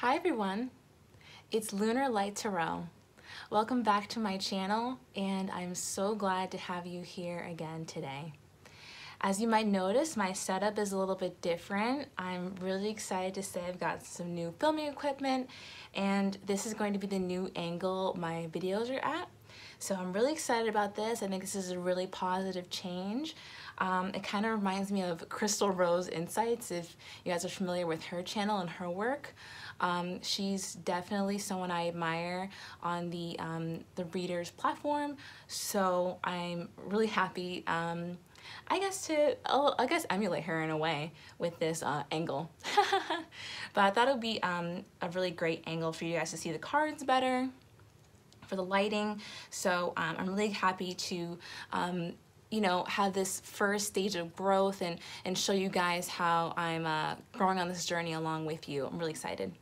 Hi everyone, it's Lunar Light Tarot. Welcome back to my channel, and I'm so glad to have you here again today. As you might notice, my setup is a little bit different. I'm really excited to say I've got some new filming equipment, and this is going to be the new angle my videos are at. So I'm really excited about this. I think this is a really positive change. It kind of reminds me of Crystal Rose Insights, if you guys are familiar with her channel and her work. She's definitely someone I admire on the Readers platform, so I'm really happy, I guess emulate her in a way with this angle. But I thought it would be a really great angle for you guys to see the cards better, for the lighting. So I'm really happy to you know, have this first stage of growth and show you guys how I'm growing on this journey along with you. I'm really excited.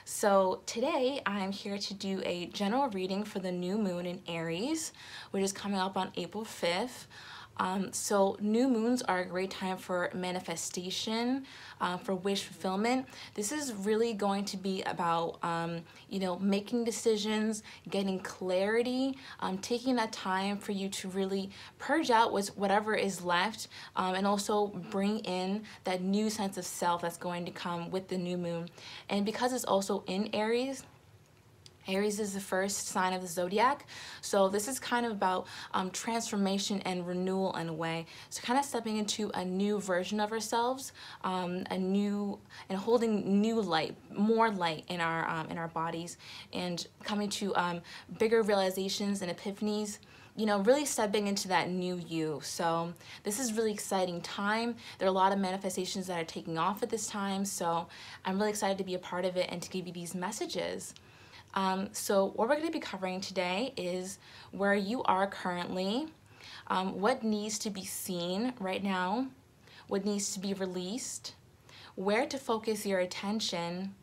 So today I'm here to do a general reading for the new moon in Aries, which is coming up on April 5th. So new moons are a great time for manifestation, for wish fulfillment. This is really going to be about, you know, making decisions, getting clarity, taking that time for you to really purge out whatever is left, and also bring in that new sense of self that's going to come with the new moon. And because it's also in Aries, Aries is the first sign of the zodiac, so this is kind of about transformation and renewal in a way. So kind of stepping into a new version of ourselves, and holding new light, more light in our bodies, and coming to bigger realizations and epiphanies. You know, really stepping into that new you. So this is really exciting time. There are a lot of manifestations that are taking off at this time, so I'm really excited to be a part of it and to give you these messages. So what we're going to be covering today is where you are currently, what needs to be seen right now, what needs to be released, where to focus your attention,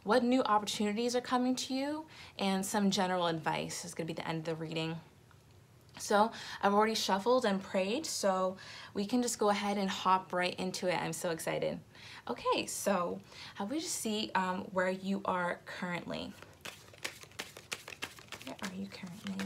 what new opportunities are coming to you, and some general advice is going to be the end of the reading. So I've already shuffled and prayed, so we can just go ahead and hop right into it. I'm so excited. Okay, so how about we just see where you are currently. Where are you currently?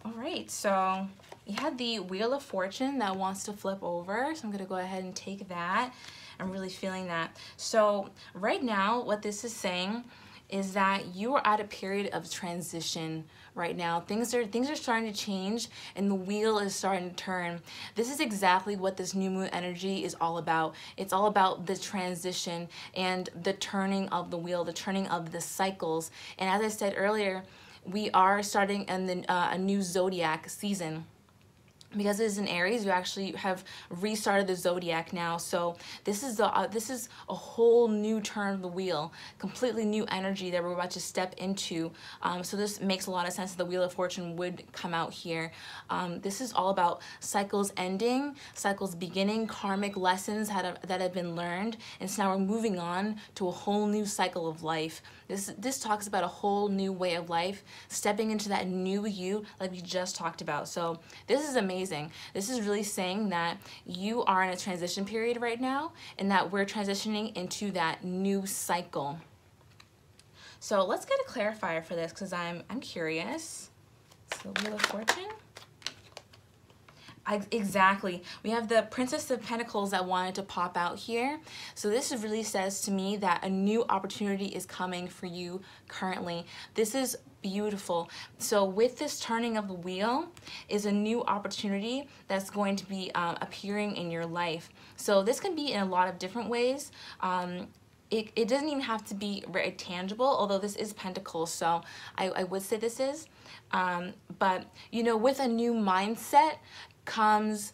All right, so you had the Wheel of Fortune that wants to flip over, so I'm going to go ahead and take that. I'm really feeling that. So right now, what this is saying is that you are at a period of transition right now. Things are starting to change, and the wheel is starting to turn. This is exactly what this new moon energy is all about. It's all about the transition and the turning of the wheel, the turning of the cycles. And as I said earlier, we are starting in a new zodiac season. Because it is in Aries, you actually have restarted the zodiac now. So this is a whole new turn of the wheel, completely new energy that we're about to step into. So this makes a lot of sense that the Wheel of Fortune would come out here. This is all about cycles ending, cycles beginning, karmic lessons that have been learned, and so now we're moving on to a whole new cycle of life. This talks about a whole new way of life, stepping into that new you like we just talked about. So this is amazing. This is really saying that you are in a transition period right now, and that we're transitioning into that new cycle. So let's get a clarifier for this, because I'm curious. So Wheel of Fortune. Exactly. We have the Princess of Pentacles that wanted to pop out here. So this really says to me that a new opportunity is coming for you currently. This is beautiful. So with this turning of the wheel is a new opportunity that's going to be appearing in your life. So this can be in a lot of different ways. It doesn't even have to be very tangible, although this is Pentacles, so I would say this is. But, you know, with a new mindset comes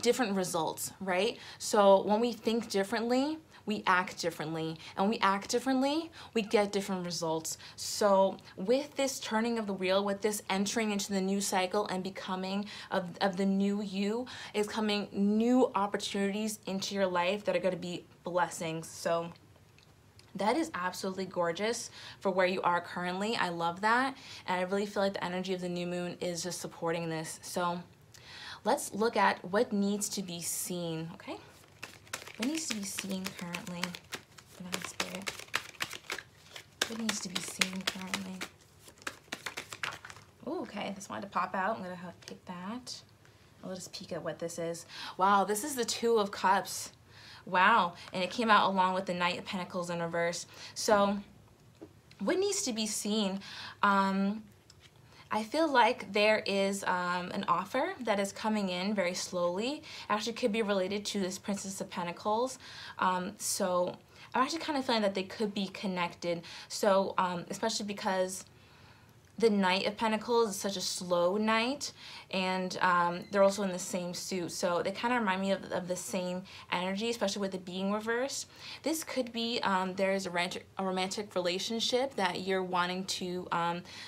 different results, right? So when we think differently, we act differently, and when we act differently, we get different results. So with this turning of the wheel, with this entering into the new cycle and becoming of the new you, is coming new opportunities into your life that are going to be blessings. So that is absolutely gorgeous for where you are currently. I love that, and I really feel like the energy of the new moon is just supporting this. So let's look at what needs to be seen, okay? What needs to be seen currently? Divine Spirit. What needs to be seen currently? Oh, okay, this wanted to pop out. I'm gonna have to pick that. I'll just peek at what this is. Wow, this is the Two of Cups. Wow, and it came out along with the Knight of Pentacles in reverse. So what needs to be seen? I feel like there is an offer that is coming in very slowly. Actually could be related to this Princess of Pentacles. So I'm actually kind of feeling that they could be connected. So especially because the Knight of Pentacles is such a slow knight, and they're also in the same suit, so they kind of remind me of the same energy, especially with it being reversed. This could be there's a romantic relationship that you're wanting to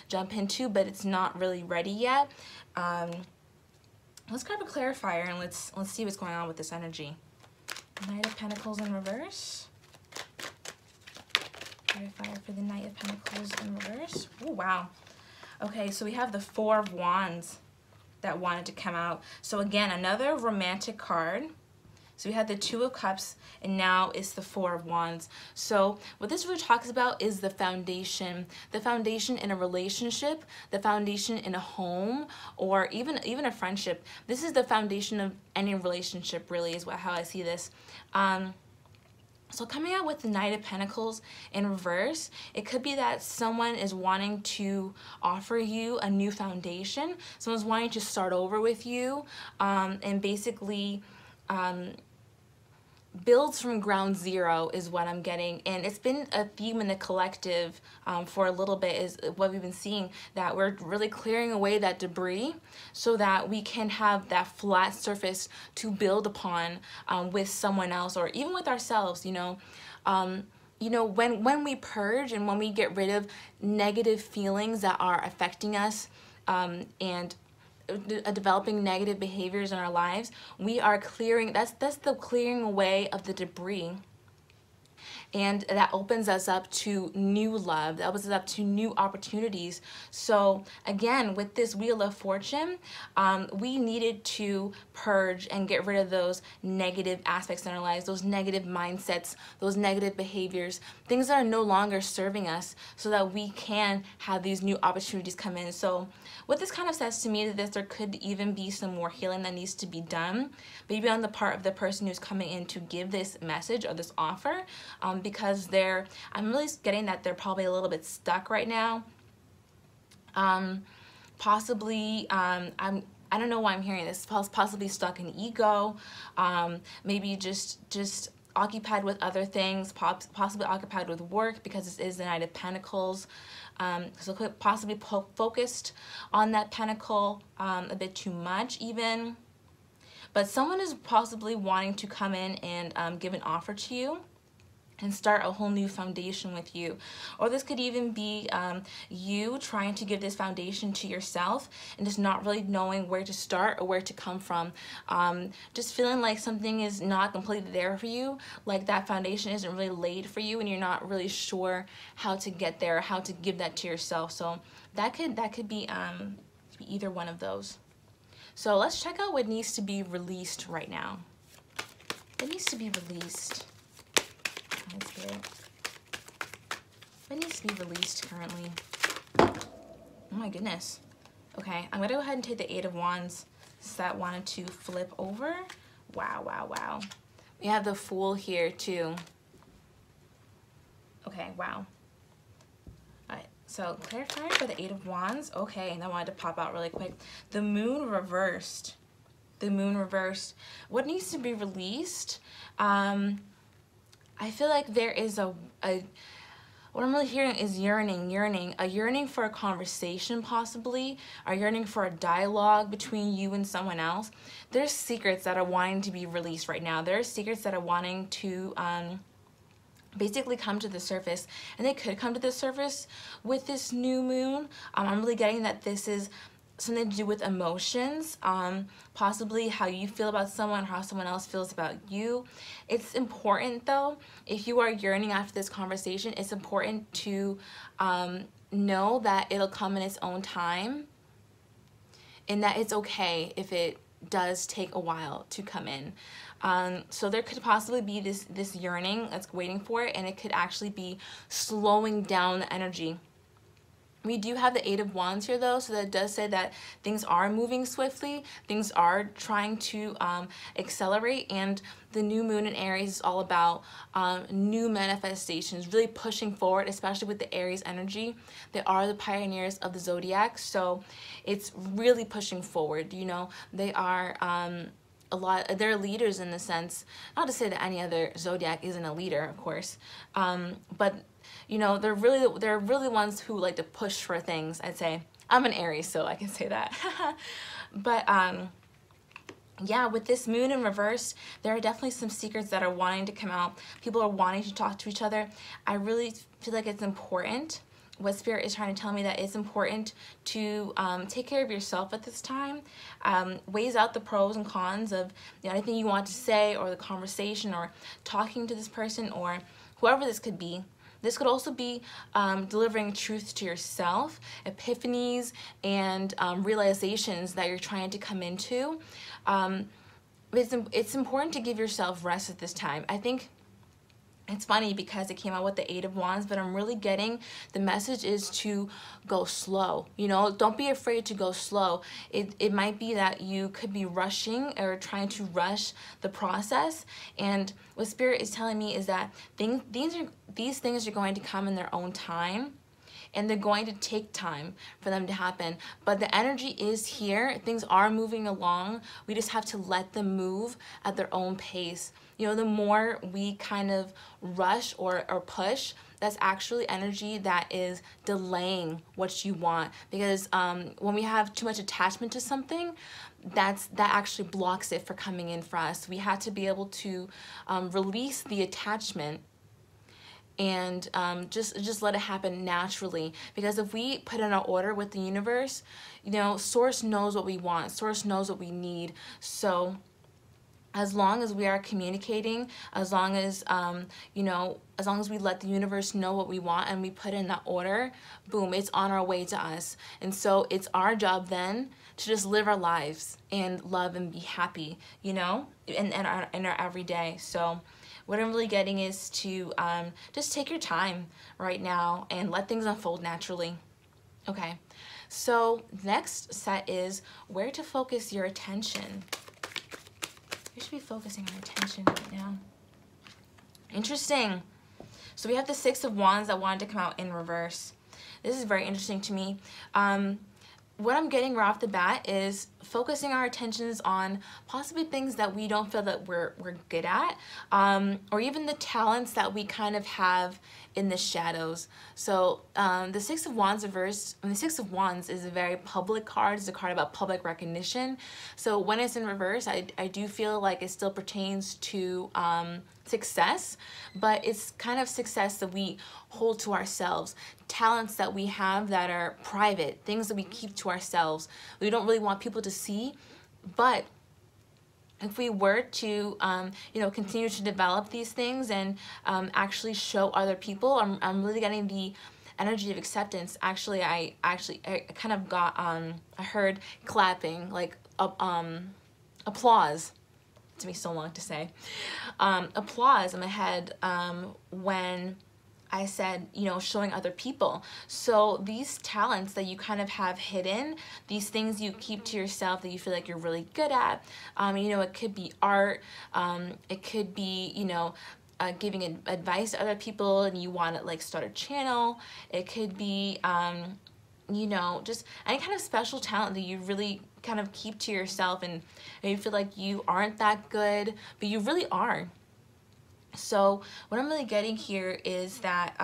jump into, but it's not really ready yet. Let's grab a clarifier and let's see what's going on with this energy. Knight of Pentacles in reverse. Clarifier for the Knight of Pentacles in reverse. Oh, wow. Okay, so we have the Four of Wands that wanted to come out. So again, another romantic card. So we had the Two of Cups, and now it's the Four of Wands. So what this really talks about is the foundation in a relationship, the foundation in a home, or even a friendship. This is the foundation of any relationship, really, is how I see this. So coming out with the Knight of Pentacles in reverse, it could be that someone is wanting to offer you a new foundation. Someone's wanting to start over with you, and basically builds from ground zero is what I'm getting. And it's been a theme in the collective for a little bit, is what we've been seeing, that we're really clearing away that debris so that we can have that flat surface to build upon with someone else, or even with ourselves, you know. When we purge and when we get rid of negative feelings that are affecting us and developing negative behaviors in our lives, we are clearing, that's the clearing away of the debris. And that opens us up to new love, that opens us up to new opportunities. So again, with this Wheel of Fortune, we needed to purge and get rid of those negative aspects in our lives, those negative mindsets, those negative behaviors, things that are no longer serving us, so that we can have these new opportunities come in. So what this kind of says to me is that there could even be some more healing that needs to be done, maybe on the part of the person who's coming in to give this message or this offer, because I'm really getting that they're probably a little bit stuck right now. Possibly, I don't know why I'm hearing this, possibly stuck in ego, maybe just occupied with other things, possibly occupied with work, because this is the Knight of Pentacles. So could possibly focused on that pentacle a bit too much even. But someone is possibly wanting to come in and give an offer to you and start a whole new foundation with you. Or this could even be you trying to give this foundation to yourself and just not really knowing where to start or where to come from. Just feeling like something is not completely there for you, like that foundation isn't really laid for you and you're not really sure how to get there, how to give that to yourself. So that could be either one of those. So let's check out what needs to be released right now. What needs to be released? Spirit. What needs to be released currently? Oh my goodness. Okay, I'm gonna go ahead and take the Eight of Wands that wanted to flip over. Wow, wow, wow. We have the Fool here too. Okay, wow. Alright, so clarifier for the Eight of Wands. Okay, and I wanted to pop out really quick. The Moon reversed. The Moon reversed. What needs to be released? I feel like there is what I'm really hearing is a yearning for a conversation possibly, a yearning for a dialogue between you and someone else. There's secrets that are wanting to be released right now. There are secrets that are wanting to basically come to the surface, and they could come to the surface with this new moon. I'm really getting that this is something to do with emotions, possibly how you feel about someone, how someone else feels about you. It's important though, if you are yearning after this conversation, it's important to know that it'll come in its own time, and that it's okay if it does take a while to come in. So there could possibly be this yearning that's waiting for it, and it could actually be slowing down the energy. We do have the Eight of Wands here though, so that does say that things are moving swiftly, things are trying to accelerate, and the new moon in Aries is all about new manifestations, really pushing forward, especially with the Aries energy. They are the pioneers of the zodiac, so it's really pushing forward, you know. They are they're leaders in the sense, not to say that any other zodiac isn't a leader, of course, but you know, they're really ones who like to push for things, I'd say. I'm an Aries, so I can say that. But yeah, with this moon in reverse, there are definitely some secrets that are wanting to come out. People are wanting to talk to each other. I really feel like it's important. What Spirit is trying to tell me, that it's important to take care of yourself at this time. Weighs out the pros and cons of, you know, anything you want to say, or the conversation, or talking to this person, or whoever this could be. This could also be delivering truth to yourself, epiphanies, and realizations that you're trying to come into. It's important to give yourself rest at this time. I think it's funny because it came out with the Eight of Wands, but I'm really getting the message is to go slow. You know, don't be afraid to go slow. It might be that you could be rushing or trying to rush the process. And what Spirit is telling me is that these things are going to come in their own time. And they're going to take time for them to happen. But the energy is here. Things are moving along. We just have to let them move at their own pace. You know, the more we kind of rush or push, that's actually energy that is delaying what you want. Because when we have too much attachment to something, that actually blocks it for coming in for us. We have to be able to release the attachment and just let it happen naturally. Because if we put in our order with the universe, you know, Source knows what we want. Source knows what we need. So as long as we are communicating, as long as, you know, as long as we let the universe know what we want and we put in that order, boom, it's on our way to us. And so it's our job then to just live our lives and love and be happy, you know, in our everyday. So what I'm really getting is to just take your time right now and let things unfold naturally. Okay, so next set is where to focus your attention. We should be focusing our attention right now. Interesting. So we have the Six of Wands that wanted to come out in reverse. This is very interesting to me. What I'm getting right off the bat is focusing our attentions on possibly things that we don't feel that we're good at, or even the talents that we kind of have in the shadows. So the Six of Wands reversed, the Six of Wands is a very public card. It's a card about public recognition. So when it's in reverse, I do feel like it still pertains to success, but it's kind of success that we hold to ourselves, talents that we have that are private, things that we keep to ourselves. We don't really want people to see, but if we were to, you know, continue to develop these things and actually show other people, I'm really getting the energy of acceptance. Actually, I kind of got, I heard clapping, like applause. It took me so long to say. Applause in my head when I said, you know, showing other people. So these talents that you kind of have hidden, these things you keep to yourself that you feel like you're really good at, you know, it could be art, it could be, you know, giving advice to other people and you want to like start a channel. It could be, you know, just any kind of special talent that you really kind of keep to yourself and you feel like you aren't that good, but you really are. So what I'm really getting here is that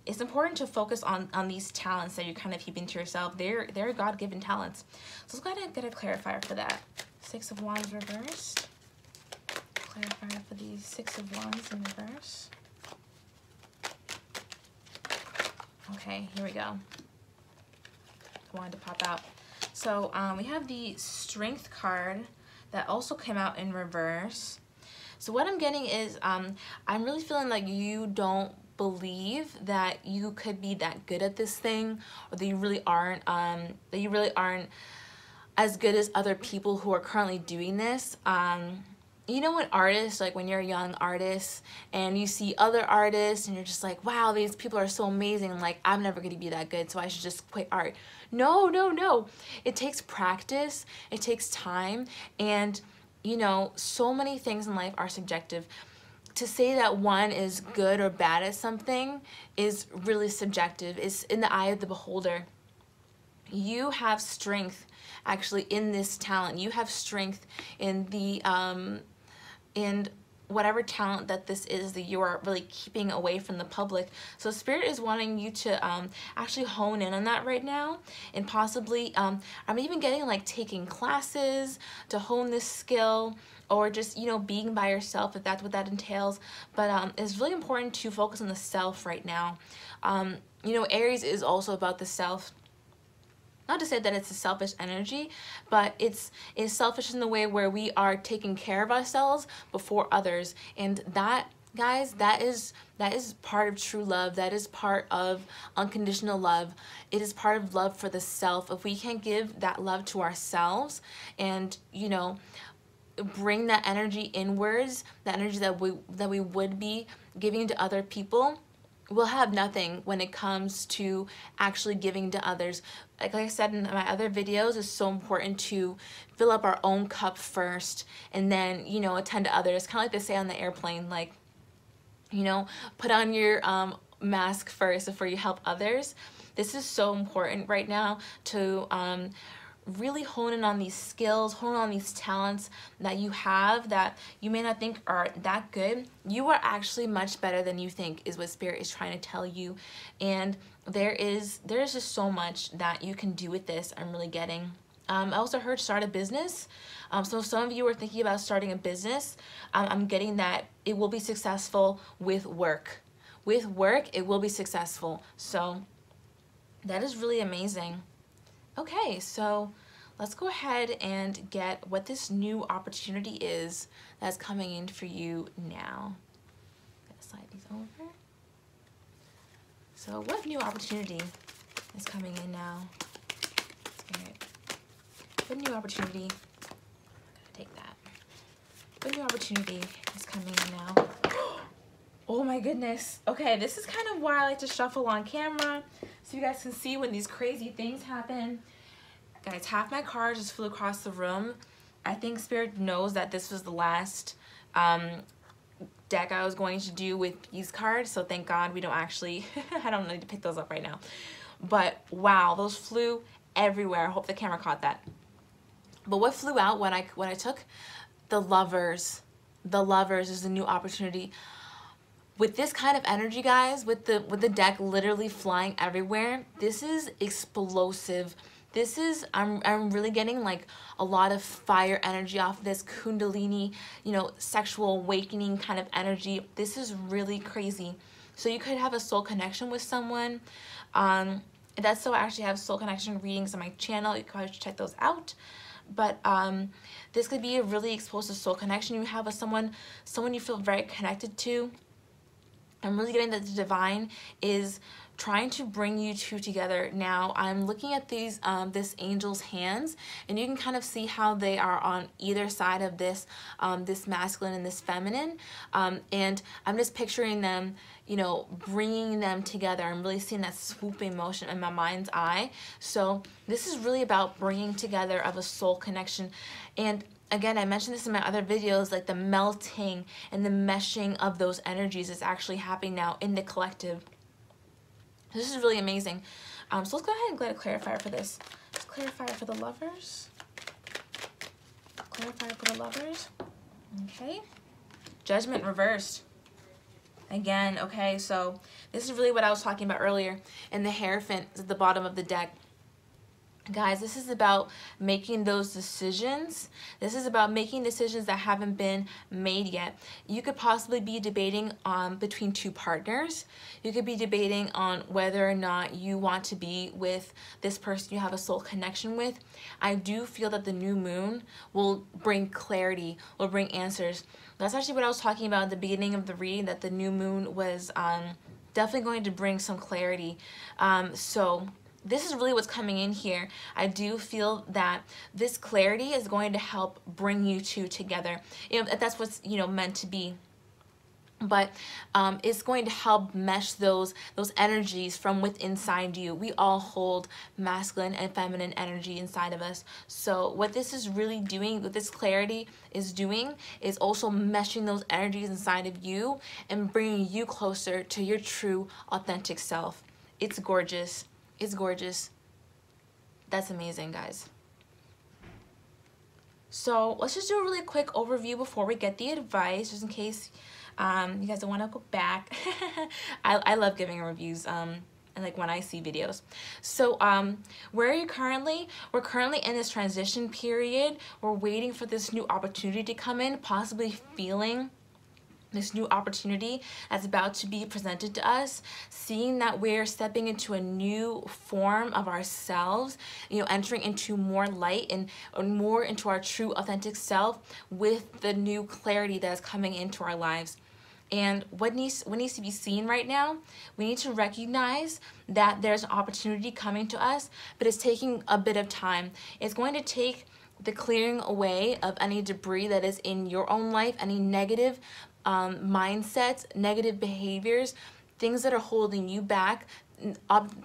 it's important to focus on these talents that you're kind of keeping to yourself. They're God-given talents. So let's go ahead and get a clarifier for that. Six of Wands reversed. Clarifier for these Six of Wands in reverse. Okay, here we go. I wanted to pop out. So we have the Strength card that also came out in reverse. So what I'm getting is I'm really feeling like you don't believe that you could be that good at this thing, or that you really aren't. I as good as other people who are currently doing this. You know, when artists, like when you're a young artist and you see other artists and you're just like, wow, these people are so amazing, like I'm never going to be that good, so I should just quit art. No, no, no. It takes practice, it takes time, and you know, so many things in life are subjective. To say that one is good or bad at something is really subjective. It's in the eye of the beholder. You have strength actually in this talent. You have strength in the in whatever talent that this is that you are really keeping away from the public. So Spirit is wanting you to actually hone in on that right now, and possibly I'm even getting like taking classes to hone this skill, or just, you know, being by yourself if that's what that entails. But it's really important to focus on the self right now. You know, Aries is also about the self. Not to say that it's a selfish energy, but it's selfish in the way where we are taking care of ourselves before others. And that, guys, that is part of true love. That is part of unconditional love. It is part of love for the self. If we can't give that love to ourselves and, you know, bring that energy inwards, the energy that we would be giving to other people, we'll have nothing when it comes to actually giving to others. Like I said in my other videos, it's so important to fill up our own cup first and then, you know, attend to others. Kind of like they say on the airplane, like, you know, put on your mask first before you help others. This is so important right now to really hone in on these skills, hone on these talents that you have that you may not think are that good. You are actually much better than you think, is what Spirit is trying to tell you. And there's just so much that you can do with this. I'm really getting. I also heard start a business. So some of you are thinking about starting a business. I'm getting that it will be successful with work. With work, it will be successful. So that is really amazing. Okay, so let's go ahead and get what this new opportunity is that's coming in for you now. I'm gonna slide these over. So what new opportunity is coming in now? What new opportunity? I'm gonna take that. What new opportunity is coming in now? Oh my goodness. Okay, this is kind of why I like to shuffle on camera so you guys can see when these crazy things happen. Guys, half my cards just flew across the room. I think Spirit knows that this was the last deck I was going to do with these cards, so thank God we don't actually, I don't need to pick those up right now. But wow, those flew everywhere. I hope the camera caught that. But what flew out when I took the Lovers? The Lovers is a new opportunity. With this kind of energy, guys, with the deck literally flying everywhere, this is explosive. This is, I'm really getting like a lot of fire energy off of this Kundalini, you know, sexual awakening kind of energy. This is really crazy. So you could have a soul connection with someone. That's so I actually have soul connection readings on my channel. You can check those out. But this could be a really explosive soul connection you have with someone you feel very connected to. I'm really getting that the divine is trying to bring you two together. Now I'm looking at these this angel's hands, and you can kind of see how they are on either side of this this masculine and this feminine, and I'm just picturing them, you know, bringing them together. I'm really seeing that swooping motion in my mind's eye. So this is really about bringing together of a soul connection. And again, I mentioned this in my other videos, like the melting and the meshing of those energies is actually happening now in the collective. This is really amazing. So let's go ahead and get a clarifier for this. Let's clarifier for the Lovers. Clarifier for the Lovers. Okay. Judgment reversed. Again, okay, so this is really what I was talking about earlier. And the Hierophant is at the bottom of the deck. Guys, this is about making those decisions. This is about making decisions that haven't been made yet. You could possibly be debating between two partners. You could be debating on whether or not you want to be with this person you have a soul connection with. I do feel that the new moon will bring clarity, will bring answers. That's actually what I was talking about at the beginning of the reading, that the new moon was definitely going to bring some clarity. So this is really what's coming in here. I do feel that this clarity is going to help bring you two together. You know, that's what's, you know, meant to be. But it's going to help mesh those energies from within inside you. We all hold masculine and feminine energy inside of us. So what this is really doing, what this clarity is doing, is also meshing those energies inside of you and bringing you closer to your true, authentic self. It's gorgeous. It's gorgeous. That's amazing, guys. So let's just do a really quick overview before we get the advice, just in case you guys don't want to go back. I love giving reviews and like when I see videos. So where are you currently? We're currently in this transition period. We're waiting for this new opportunity to come in, possibly feeling this new opportunity that's about to be presented to us, seeing that we're stepping into a new form of ourselves, you know, entering into more light and more into our true authentic self with the new clarity that is coming into our lives. And what needs to be seen right now, we need to recognize that there's an opportunity coming to us, but it's taking a bit of time. It's going to take the clearing away of any debris that is in your own life, any negative mindsets, negative behaviors, things that are holding you back,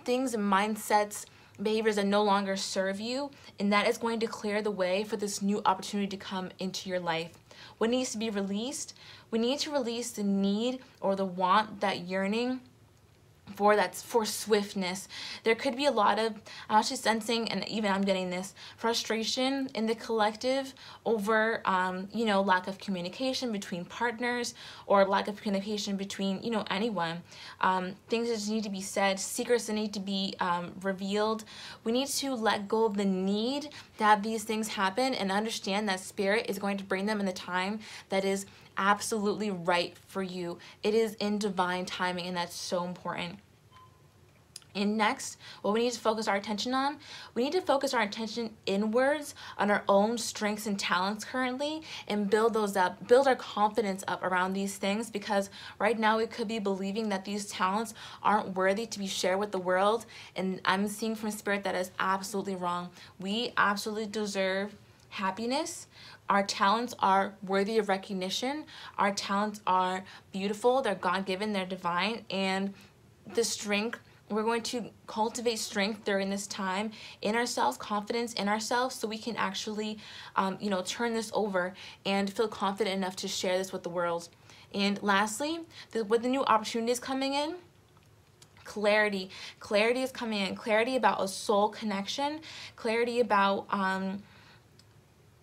things and mindsets, behaviors that no longer serve you, and that is going to clear the way for this new opportunity to come into your life. What needs to be released? We need to release the need or the want, that yearning for swiftness. There could be a lot of, I'm actually sensing, and even I'm getting this, frustration in the collective over, you know, lack of communication between partners or lack of communication between, you know, anyone. Things that just need to be said, secrets that need to be revealed. We need to let go of the need to have these things happen and understand that Spirit is going to bring them in the time that is absolutely right for you. It is in divine timing, and that's so important. And next, what we need to focus our attention on, we need to focus our attention inwards on our own strengths and talents currently, and build those up, build our confidence up around these things, because right now we could be believing that these talents aren't worthy to be shared with the world, and I'm seeing from Spirit that is absolutely wrong. We absolutely deserve happiness. Our talents are worthy of recognition. Our talents are beautiful, they're God-given, they're divine, and the strength, we're going to cultivate strength during this time in ourselves, confidence in ourselves, so we can actually, you know, turn this over and feel confident enough to share this with the world. And lastly, with the new opportunities coming in, clarity. Clarity is coming in. Clarity about a soul connection. Clarity about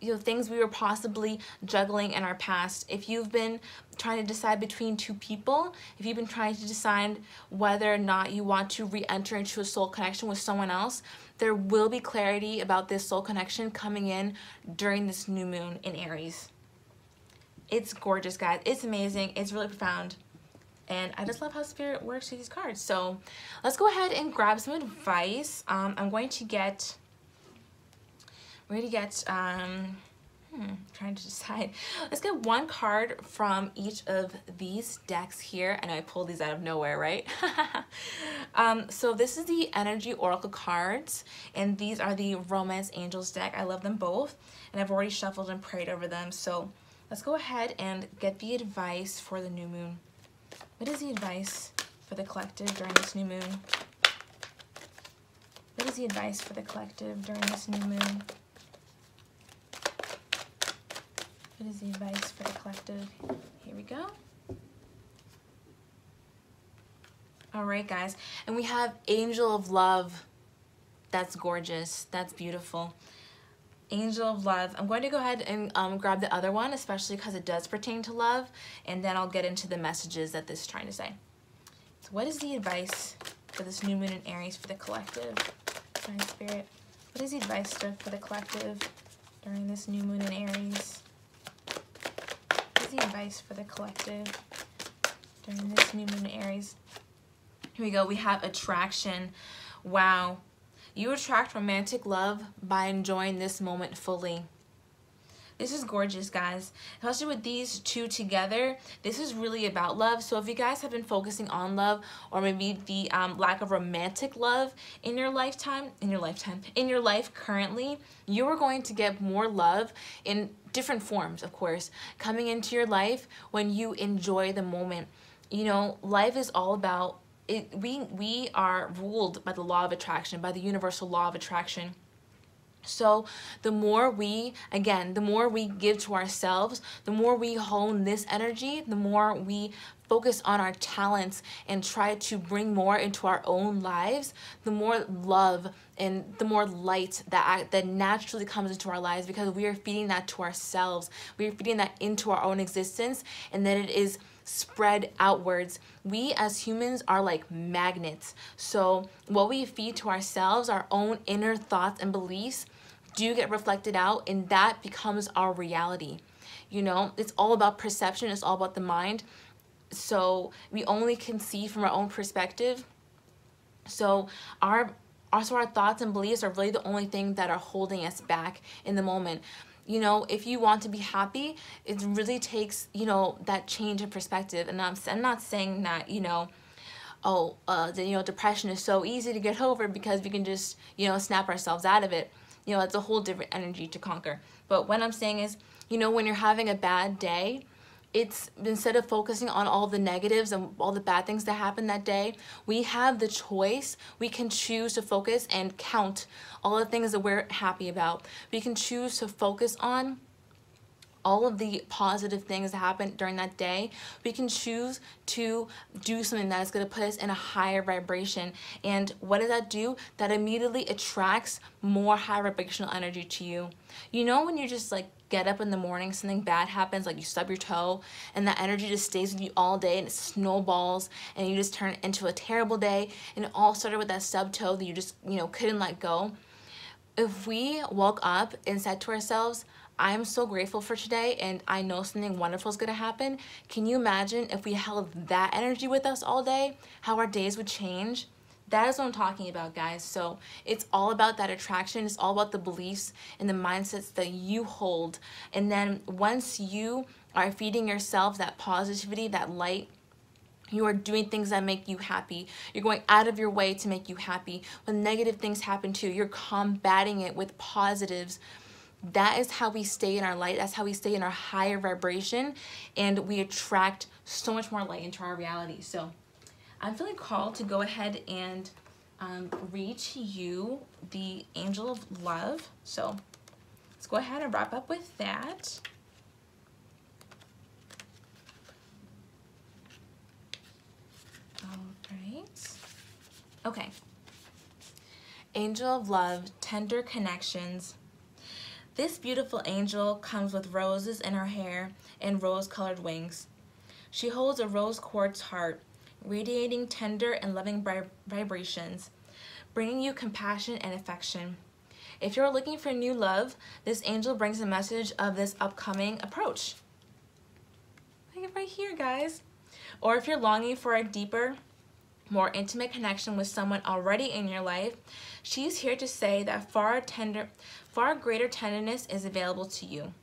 you know, things we were possibly juggling in our past. If you've been trying to decide between two people, if you've been trying to decide whether or not you want to re-enter into a soul connection with someone else, there will be clarity about this soul connection coming in during this new moon in Aries. It's gorgeous, guys. It's amazing. It's really profound. And I just love how Spirit works with these cards. So let's go ahead and grab some advice. I'm going to get... We're going to get, trying to decide. Let's get one card from each of these decks here. I know I pulled these out of nowhere, right? So this is the Energy Oracle cards, and these are the Romance Angels deck. I love them both, and I've already shuffled and prayed over them. So let's go ahead and get the advice for the new moon. What is the advice for the collective during this new moon? What is the advice for the collective during this new moon? What is the advice for the collective? Here we go. All right, guys. And we have Angel of Love. That's gorgeous. That's beautiful. Angel of Love. I'm going to go ahead and grab the other one, especially because it does pertain to love. And then I'll get into the messages that this is trying to say. So what is the advice for this new moon in Aries for the collective? Divine Spirit. What is the advice for the collective during this new moon in Aries? The advice for the collective during this new moon in Aries. Here we go. We have attraction. Wow. You attract romantic love by enjoying this moment fully. This is gorgeous, guys. Especially with these two together, this is really about love. So if you guys have been focusing on love, or maybe the lack of romantic love in your life currently, you are going to get more love in different forms, of course, coming into your life when you enjoy the moment. You know, life is all about it. We are ruled by the law of attraction, by the universal law of attraction. So the more we, again, the more we give to ourselves, the more we hone this energy, the more we focus on our talents and try to bring more into our own lives, the more love and the more light that naturally comes into our lives, because we are feeding that to ourselves. We are feeding that into our own existence, and then it is spread outwards. We as humans are like magnets. So what we feed to ourselves, our own inner thoughts and beliefs, do get reflected out, and that becomes our reality. You know, it's all about perception. It's all about the mind. So we only can see from our own perspective. So our thoughts and beliefs are really the only thing that are holding us back in the moment. You know, if you want to be happy, it really takes, you know, that change in perspective. And I'm not saying that, you know, depression is so easy to get over because we can just, you know, snap ourselves out of it. You know, it's a whole different energy to conquer. But what I'm saying is, you know, when you're having a bad day, it's instead of focusing on all the negatives and all the bad things that happen that day, we have the choice. We can choose to focus and count all the things that we're happy about. We can choose to focus on all of the positive things that happen during that day. We can choose to do something that is going to put us in a higher vibration. And what does that do? That immediately attracts more high vibrational energy to you. You know, when you just like get up in the morning, something bad happens, like you stub your toe, and that energy just stays with you all day, and it snowballs, and you just turn it into a terrible day, and it all started with that stub toe that you just, you know, couldn't let go. If we woke up and said to ourselves, I'm so grateful for today, and I know something wonderful is going to happen. Can you imagine if we held that energy with us all day, how our days would change? That is what I'm talking about, guys. So it's all about that attraction. It's all about the beliefs and the mindsets that you hold. And then once you are feeding yourself that positivity, that light, you are doing things that make you happy. You're going out of your way to make you happy. When negative things happen to you, you're combating it with positives. That is how we stay in our light. That's how we stay in our higher vibration, and we attract so much more light into our reality. So I'm feeling called to go ahead and read to you the Angel of Love. So let's go ahead and wrap up with that. All right. Okay. Angel of Love, tender connections. This beautiful angel comes with roses in her hair and rose-colored wings. She holds a rose quartz heart, radiating tender and loving vibrations, bringing you compassion and affection. If you're looking for new love, this angel brings a message of this upcoming approach. Look at right here, guys. Or if you're longing for a deeper, more intimate connection with someone already in your life, she's here to say that far greater tenderness is available to you.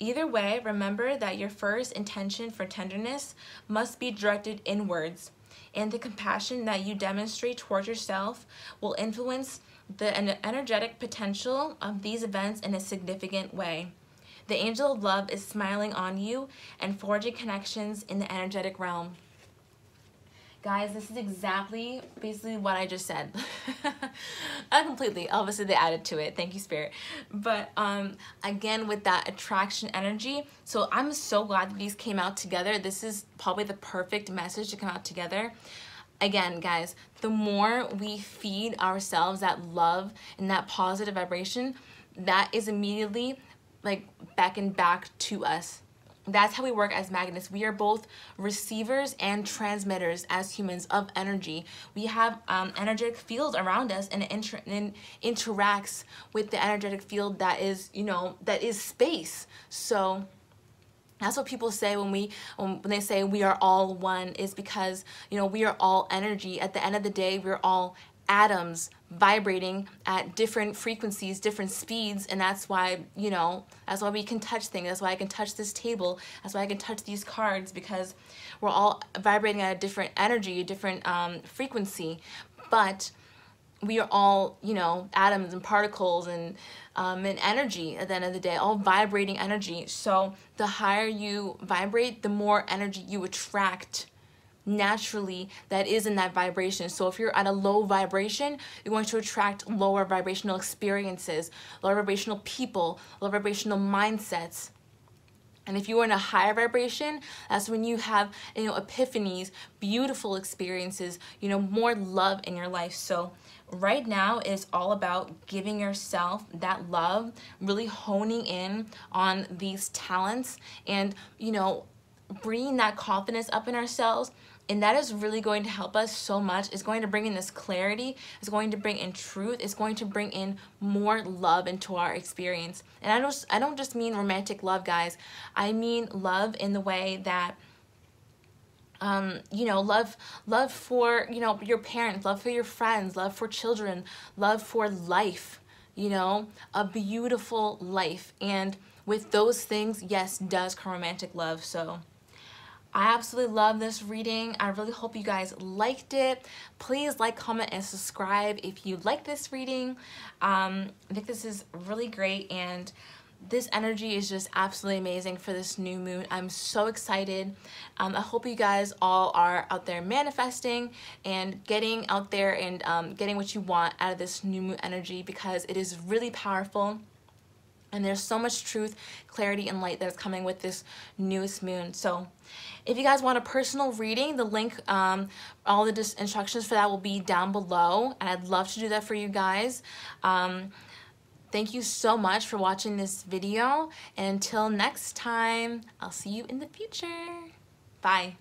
Either way, remember that your first intention for tenderness must be directed inwards, and the compassion that you demonstrate towards yourself will influence the energetic potential of these events in a significant way. The angel of love is smiling on you and forging connections in the energetic realm. Guys, this is exactly basically what I just said. Not completely, obviously they added to it, thank you Spirit. But again, with that attraction energy, so I'm so glad that these came out together. This is probably the perfect message to come out together. Again, guys, the more we feed ourselves that love and that positive vibration, that is immediately like beckoned back to us. That's how we work as magnets. We are both receivers and transmitters as humans of energy. We have energetic fields around us, and it interacts with the energetic field that is, you know, that is space. So that's what people say when they say we are all one, is because, you know, we are all energy. At the end of the day, we're all atoms vibrating at different frequencies, different speeds, and that's why, you know, that's why we can touch things. That's why I can touch this table. That's why I can touch these cards, because we're all vibrating at a different energy, a different frequency. But we are all, you know, atoms and particles and energy at the end of the day, all vibrating energy. So the higher you vibrate, the more energy you attract naturally that is in that vibration. So if you're at a low vibration, you're going to attract lower vibrational experiences, lower vibrational people, lower vibrational mindsets. And if you are in a higher vibration, that's when you have, you know, epiphanies, beautiful experiences, you know, more love in your life. So right now is all about giving yourself that love, really honing in on these talents and, you know, bringing that confidence up in ourselves. And that is really going to help us so much. It's going to bring in this clarity. It's going to bring in truth. It's going to bring in more love into our experience. And I don't just mean romantic love, guys. I mean love in the way that, you know, love for, you know, your parents, love for your friends, love for children, love for life, you know, a beautiful life. And with those things, yes, does come romantic love. So I absolutely love this reading. I really hope you guys liked it. Please like, comment, and subscribe if you like this reading. I think this is really great, and this energy is just absolutely amazing for this new moon. I'm so excited. I hope you guys all are out there manifesting and getting out there and getting what you want out of this new moon energy, because it is really powerful. And there's so much truth, clarity, and light that is coming with this newest moon. So if you guys want a personal reading, the link, all the instructions for that will be down below. And I'd love to do that for you guys. Thank you so much for watching this video. And until next time, I'll see you in the future. Bye.